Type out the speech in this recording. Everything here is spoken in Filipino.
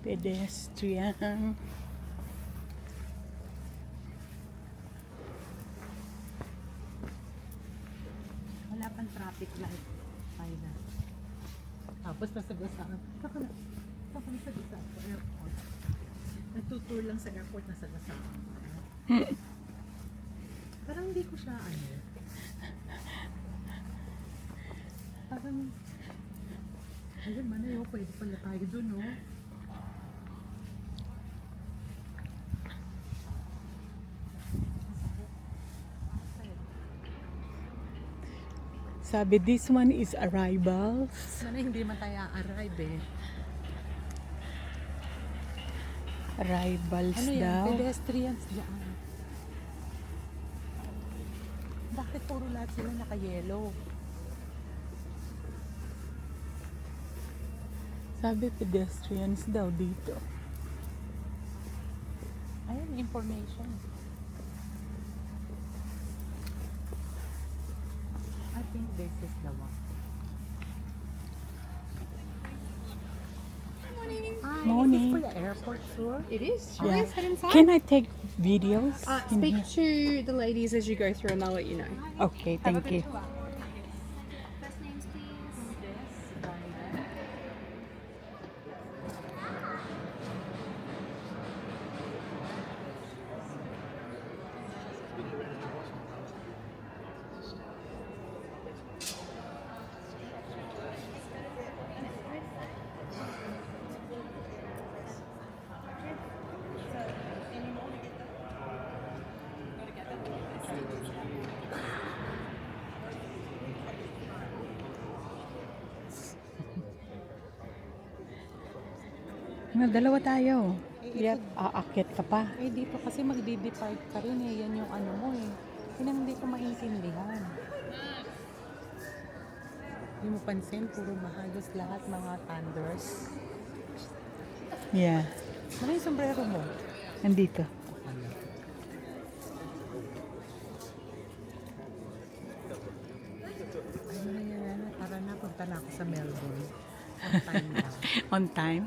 Pedestrian. Wala pang traffic light. Tayo na. Tapos nasagasaan. Baka nasagasaan sa airport. Nagtutour lang sa airport, nasagasaan. Parang hindi ko siya Parang ayun man ayo, pwede pala tayo dun, no? Sabi, this one is arrivals. Sana hindi man tayo arrive eh. Arrivals Ano yan? daw. Pedestrians dyan. Bakit puro lahat sila naka-yellow? Sabi, pedestrians daw dito. Ayun, information. I think this is the one. Hi, Morning. is this for the airport tour? It is. Yeah. Let's head inside. Can I take videos? in Speak here? to the ladies as you go through and they'll let you know. Okay, thank you. Dalawa tayo. Yep, aakyat ka pa. Eh, dito kasi magdi-depart ka rin eh. Yan yung ano mo eh. Yun ang hindi ko maintindihan. Hindi mo pansin, puro mahagos lahat mga thunders. Yeah, Ano yung sombrero mo? nandito. Ay, tara na, punta na ako sa Melbourne. On time lang. On time.